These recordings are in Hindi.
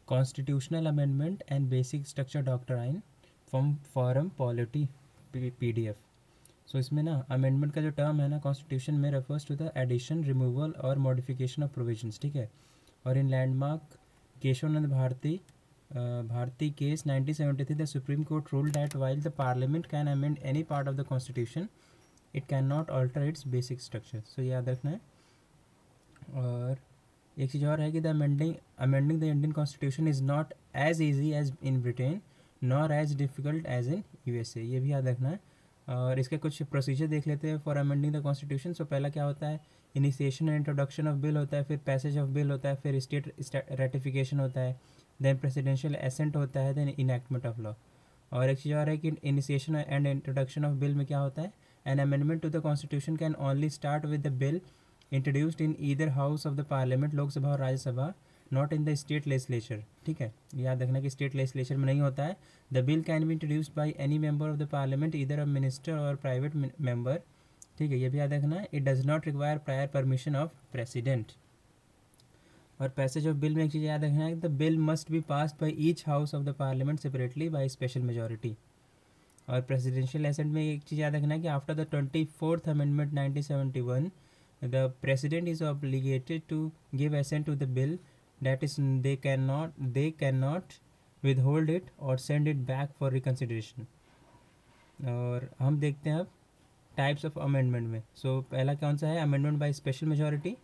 Constitutional amendment and basic structure doctrine from forum polity PDF। So इसमें ना अमेंडमेंट का जो टर्म है ना कॉन्स्टिट्यूशन में refers to the addition, removal और मॉडिफिकेशन ऑफ प्रोविजंस, ठीक है। और in landmark Kesavananda Bharati case 1973 the supreme court ruled that while the parliament can amend any part of the constitution it can not alter its basic structure. So याद रखना है। और एक चीज़ और है कि the amending the Indian constitution is not as easy as in Britain nor as difficult as in USA, ये भी याद रखना है। और इसके कुछ प्रोसीजर देख लेते हैं फॉर अमेंडिंग द कॉन्स्टिट्यूशन। सो पहला क्या होता है, initiation and introduction of bill होता है, फिर पैसेज ऑफ बिल होता है, फिर स्टेट रेटिफिकेशन होता है, देन प्रेसिडेंशियल एसेंट होता है, देन इनैक्टमेंट ऑफ लॉ। और एक चीज़ और है कि initiation and introduction of bill में क्या होता है, an amendment to the constitution can only start with the bill introduced in either house of the parliament, Lok Sabha और Rajya Sabha, not in the state legislature, ठीक है। याद रखना कि स्टेट लेजिस्लेचर में नहीं होता है। The bill can be introduced by any member of the parliament either a minister और प्राइवेट मेंबर, ठीक है, ये भी याद रखना। It does not require prior permission of president. और पैसेज ऑफ बिल में एक चीज़ याद रखना है, the bill must be passed by each house of the parliament separately bye special majority. और प्रेसिडेंशियल एसेंट में एक चीज़ याद रखना है कि after the 24th amendment 1971 the president is obligated to give assent to the bill, that is they cannot withhold it or send it back for reconsideration। और हम देखते हैं अब टाइप्स ऑफ अमेंडमेंट में। सो पहला कौन सा है, अमेंडमेंट बाय स्पेशल मेजॉरिटी।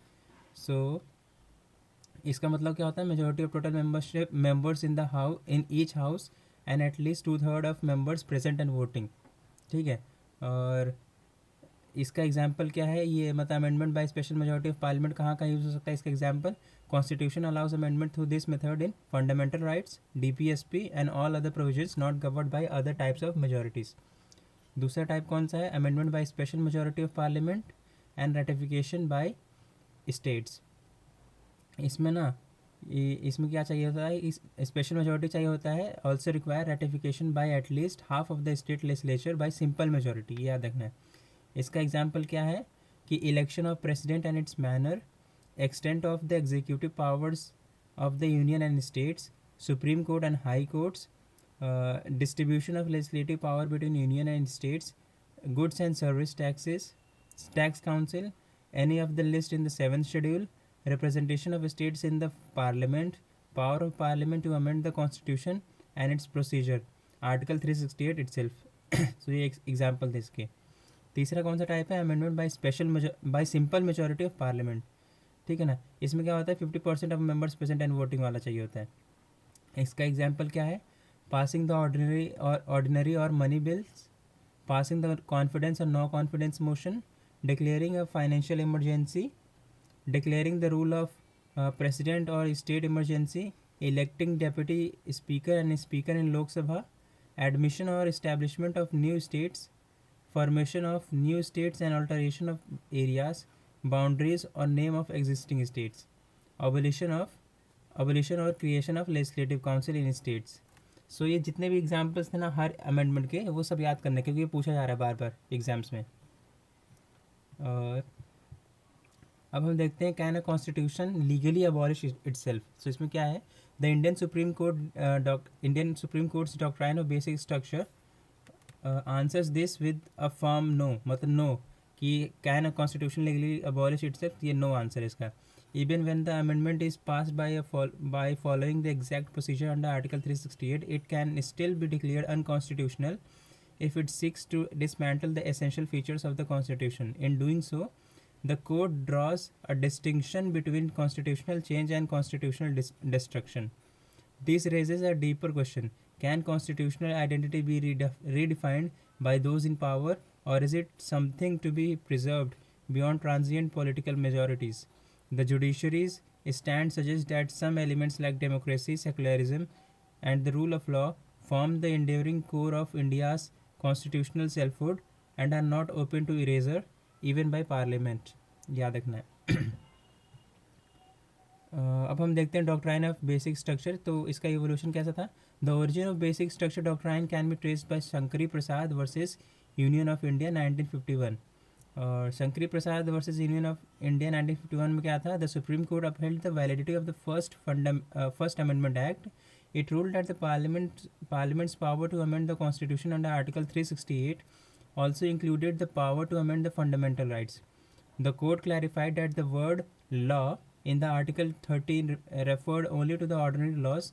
सो इसका मतलब क्या होता है, majority of total members in the house in each house and at least 2/3 of members present and voting, ठीक है। और इसका एग्जाम्पल क्या है, ये मतलब amendment by special majority of parliament कहाँ का यूज़ हो सकता है। इसका example, constitution allows amendment through this method in fundamental rights, DPSP and all other provisions not governed by other types of majorities. दूसरा टाइप कौन सा है, amendment by special majority of parliament and ratification by states. इसमें ना इसमें क्या चाहिए होता है, इस स्पेशल मेजॉरिटी चाहिए होता है, also require ratification bye at least half of the state legislature bye simple majority, ये याद रखना है। इसका एग्जाम्पल क्या है कि election of president and it's manner, extent of the executive powers of the union and states, supreme court and high courts, distribution of legislative power between union and states, goods and service taxes, tax council, any of the list in the 7th schedule, representation of states in the parliament, power of parliament to amend the constitution and its procedure, article 368 itself। so ये एग्जाम्पल थे इसके। तीसरा कौन सा टाइप है, amendment by simple majority of parliament, ठीक है ना। इसमें क्या होता है, 50% of members present and voting वाला चाहिए होता है। इसका एग्जाम्पल क्या है, पासिंग द ऑर्डिनरी और money bills, passing the confidence और no confidence motion, declaring a financial emergency, declaring the rule of president or state emergency, electing deputy speaker and speaker in Lok Sabha, admission or establishment of new states, formation of new states and alteration of areas, boundaries or name of existing states, abolition or creation of legislative council in states। सो ये जितने भी एग्जाम्पल्स थे ना हर अमेंडमेंट के, वो सब याद करने क्योंकि ये पूछा जा रहा है बार बार एग्जाम्स में। और अब हम देखते हैं can a constitution legally abolish itself. So इसमें क्या है, the Indian supreme court's doctrine of basic structure answers this with a firm no, मतलब नो कि can a constitution legally abolish itself, ये नो आंसर है इसका। Even when the amendment is passed by following the exact procedure under article 368 it can still be declared unconstitutional if it seeks to dismantle the essential features of the constitution. In doing so, the court draws a distinction between constitutional change and constitutional destruction. This raises a deeper question. Can constitutional identity be redefined by those in power, or is it something to be preserved beyond transient political majorities? The judiciary's stand suggests that some elements like democracy, secularism, and the rule of law form the enduring core of India's constitutional selfhood and are not open to erasure even by parliament, याद रखना है। अब हम देखते हैं डॉक्ट्राइन ऑफ बेसिक स्ट्रक्चर। तो इसका इवोल्यूशन कैसा था, the origin of basic structure doctrine can be traced by Shankari Prasad versus union of India 1951। और Shankari Prasad versus union of India 1951 में क्या था, the supreme court upheld the validity of the first amendment act. It ruled that the Parliament's power to amend the Constitution under Article 368 also included the power to amend the fundamental rights. The court clarified that the word law in the Article 13 referred only to the ordinary laws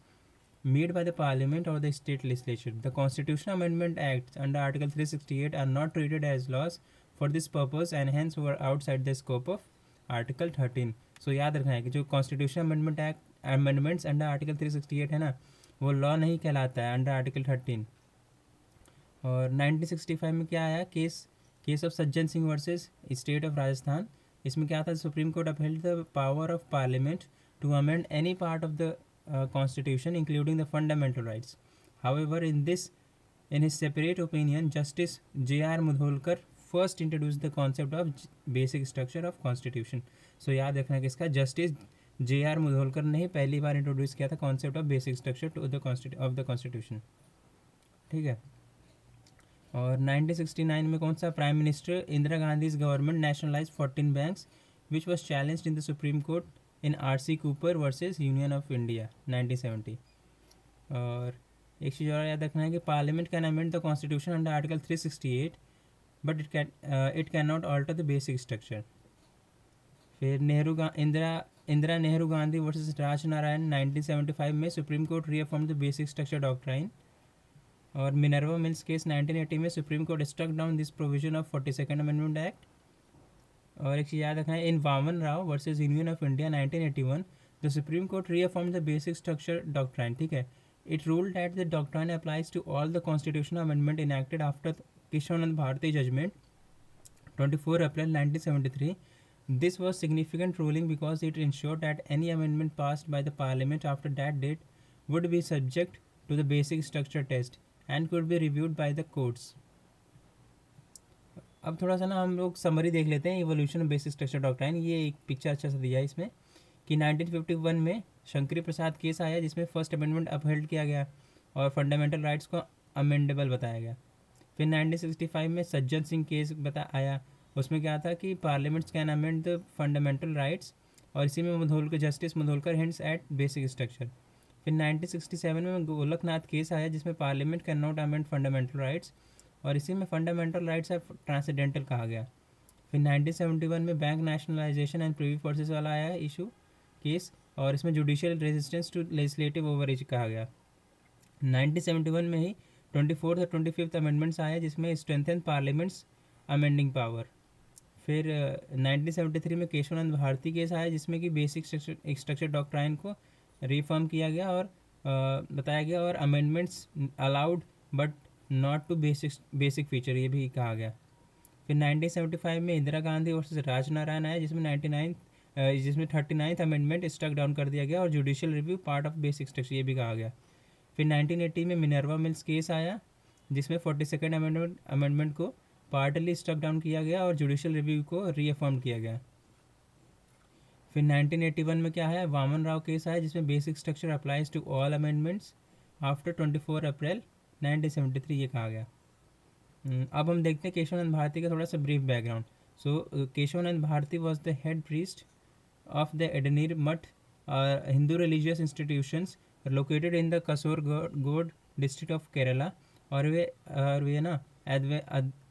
made by the Parliament or the state legislature. The Constitutional Amendment Acts under Article 368 are not treated as laws for this purpose and hence were outside the scope of Article 13. So याद रखना है कि जो Constitutional Amendment Act amendments under article 368 है ना, वो लॉ नहीं कहलाता है अंडर आर्टिकल 13. और 1965 में क्या आया, case of Sajjan Singh versus state of Rajasthan. इसमें क्या था, supreme court upheld the power of parliament to amend any part of the constitution including the fundamental rights. However in his separate opinion justice J.R. Mudholkar first introduce the concept of basic structure of constitution. So याद रखना कि इसका जस्टिस J.R. मुधोलकर ने ही पहली बार इंट्रोड्यूस किया था concept of basic structure to the of the constitution. ठीक है. और 1969 में कौन सा, prime minister Indira Gandhi's government nationalise 14 banks which was challenged in the supreme Court in R.C. Cooper versus union of India 1970. और एक चीज़ और याद रखना है कि parliament can amend the constitution under article 368 but it can not alter the basic structure. फिर इंदिरा नेहरू गांधी वर्सेस राजनारायण 1975 में supreme court reaffirm the basic structure doctrine. और मिनर्वा मिल्स केस 1980 में supreme court struck down this provision of 42nd amendment act. और एक चीज़ याद रखना है, in Waman Rao versus union of India 1981 the supreme court reaffirm the basic structure doctrine. ठीक है. It ruled that the doctrine applies to all the constitutional amendment enacted after Kesavananda Bharati judgement 24 April 1973. This was significant ruling because it ensured that any amendment passed by the Parliament after that date would be subject to the basic structure test and could be reviewed by the courts. अब थोड़ा सा ना हम लोग समरी देख लेते हैं evolution of basic structure doctrine. ये एक पिक्चर अच्छा सा दिया है इसमें कि 1951 में शंकरी प्रसाद केस आया जिसमें फर्स्ट अमेंडमेंट अपहेल्ड किया गया और फंडामेंटल राइट्स को अमेंडेबल बताया गया. फिर 1965 में सज्जन सिंह केस आया, उसमें क्या था कि parliaments can amend the fundamental rights और इसी में justice Mudholkar hints at basic structure. फिर 1967 में गोलकनाथ केस आया जिसमें parliament can not amend fundamental rights और इसी में फंडामेंटल राइट्स ऑफ ट्रांसेंडेंटल कहा गया. फिर 1971 में bank nationalisation and privy purses वाला आया इशू केस और इसमें judicial resistance to legislative overreach कहा गया. 1971 में ही 24th और 25th अमेंडमेंट्स आया जिसमें स्ट्रेंथन पार्लियामेंट्स अमेंडिंग पावर. फिर 1973 में केशवानंद भारती केस आया जिसमें कि बेसिक स्ट्रक्चर डॉक्ट्राइन को रिफॉर्म किया गया और बताया गया और amendments allowed but not to basic feature ये भी कहा गया. फिर 1975 में इंदिरा गांधी वर्सेस राजनारायण आया जिसमें 39th अमेंडमेंट स्ट्रक डाउन कर दिया गया और judicial review part of basic structure ये भी कहा गया. फिर 1980 में मिनर्वा मिल्स केस आया जिसमें 42nd अमेंडमेंट को पार्टली स्ट्रक डाउन किया गया और जुडिशियल रिव्यू को रीअफर्म किया गया. फिर 1981 में क्या है, वामन राव केस आया जिसमें basic structure applies to all amendments after 24 April 1973 ये कहा गया. अब हम देखते हैं केशवानंद भारती का थोड़ा सा brief background. So Kesavananda Bharati was the head priest of the Edneer mutt Hindu religious institutions located in the Kasaragod district of Kerala. और वे ना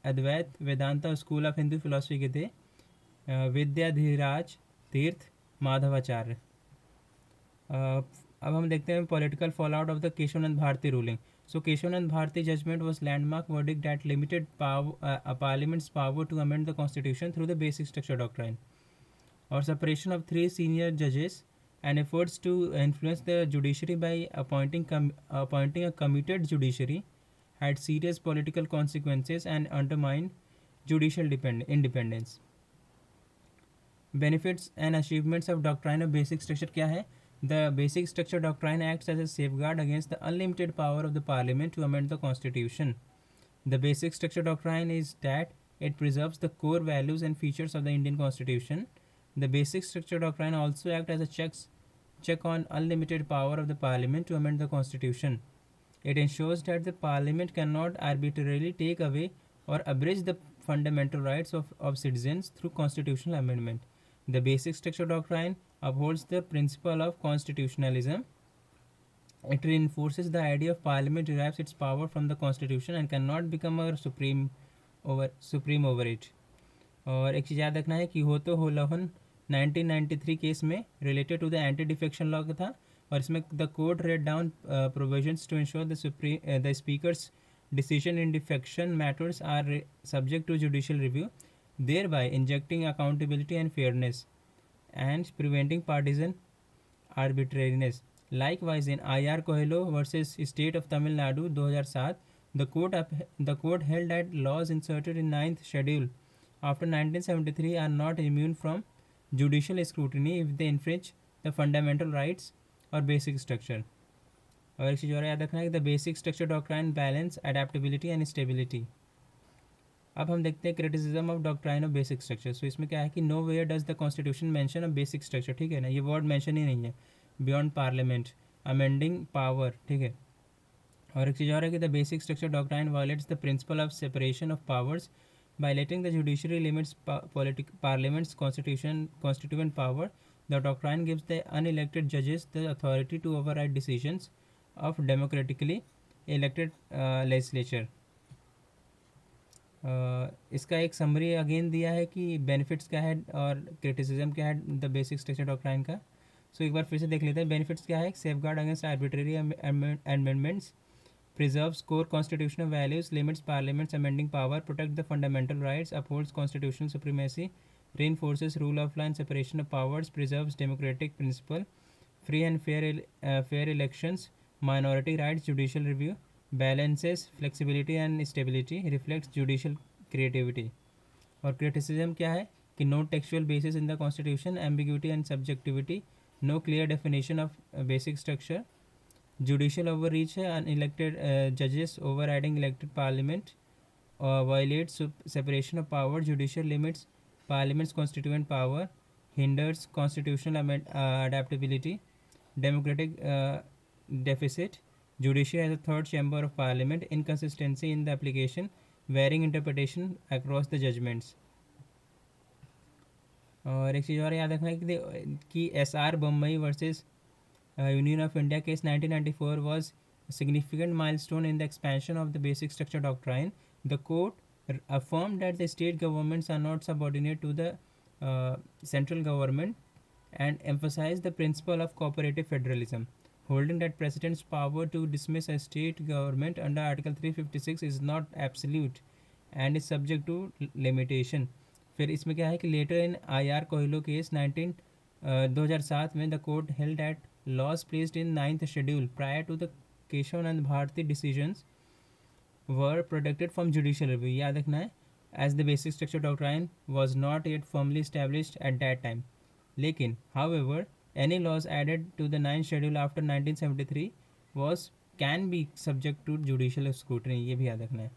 Advaita Vedanta school of Hindu philosophy के थे. विद्याधीराज तीर्थ माधवाचार्य. अब हम देखते हैं political fall out of the Kesavananda Bharati ruling. So Kesavananda Bharati judgement was landmark verdict that limited parliament's power to amend the constitution through the basic structure doctrine. और सेपरेशन ऑफ 3 सीनियर जजेस and efforts to influence the judiciary by appointing a committed judiciary had serious political consequences and undermined judicial independence. Benefits and achievements of doctrine of basic structure क्या है? The basic structure doctrine acts as a safeguard against the unlimited power of the parliament to amend the constitution. The basic structure doctrine is that it preserves the core values and features of the Indian constitution. The basic structure doctrine also acts as a check on unlimited power of the parliament to amend the constitution. It ensures that the parliament cannot arbitrarily take away or abridge the fundamental rights of citizens through constitutional amendment. The basic structure doctrine upholds the principle of constitutionalism. It reinforces the idea of parliament derives its power from the constitution and cannot become a supreme over it. और एक चीज़ याद रखना है कि होतो होलोहन 1993 केस में related to the anti defection law का था, और इसमें the court read down provisions to ensure the speaker's decision in defection matters are subject to judicial review, thereby injecting accountability and fairness and preventing partisan arbitrariness. Likewise, in IR Coelho versus State of Tamil Nadu 2007, the court held that laws inserted in ninth schedule after 1973 are not immune from judicial scrutiny if they infringe the fundamental rights or basic structure. और एक चीज़ और याद रखना है कि the basic structure doctrine balance adaptability and stability. अब हम देखते हैं criticism of doctrine of basic structure. So इसमें क्या है कि nowhere does the constitution mention of basic structure, ठीक है ना, ये वर्ड मेंशन ही नहीं है, बियॉन्ड पार्लियामेंट अमेंडिंग पावर, ठीक है. और एक चीज़ और है कि the basic structure doctrine violets the principle of separation of powers by letting the judiciary limits parliament's constituent power. The doctrine gives the unelected judges the authority to override decisions of democratically elected legislature. इसका एक समरी अगेन दिया है कि बेनिफिट्स क्या है और क्रिटिसिज्म क्या है द बेसिक स्ट्रक्चर डॉक्ट्राइन का. सो एक बार फिर से देख लेते हैं. बेनिफिट्स क्या है? Safe guard against arbitrary amendments, preserves core constitutional values, limits parliament's amending power, protects the fundamental rights, upholds constitutional supremacy, reinforces rule of law and separation of powers, preserves democratic principle, free and fair elections, minority rights, judicial review, balances flexibility and stability, reflects judicial creativity. और criticism क्या है कि no textual basis in the constitution, ambiguity and subjectivity, no clear definition of basic structure, judicial overreach है, unelected judges overriding elected parliament, violates separation of power, judicial limits parliament's constituent power, hinders constitutional adaptability, democratic deficit, judiciary as a third chamber of parliament, inconsistency in the application, varying interpretation across the judgments. और एक चीज़ और याद रखना है कि SR Bombay versus Union of India case 1994 was a significant milestone in the expansion of the basic structure doctrine. The court affirmed that the state governments are not subordinate to the central government and emphasized the principle of cooperative federalism, holding that president's power to dismiss a state government under Article 356 is not absolute and is subject to limitation. फिर इसमें क्या है कि later in IR Coelho case 2007 में the court held that laws placed in ninth schedule prior to the Keshavanand Bharati decisions were protected from judicial review. याद रखना है, as the basic structure doctrine was not yet firmly established at that time. लेकिन however any laws added to the ninth schedule after 1973 can be subject to judicial scrutiny. ये भी याद रखना है.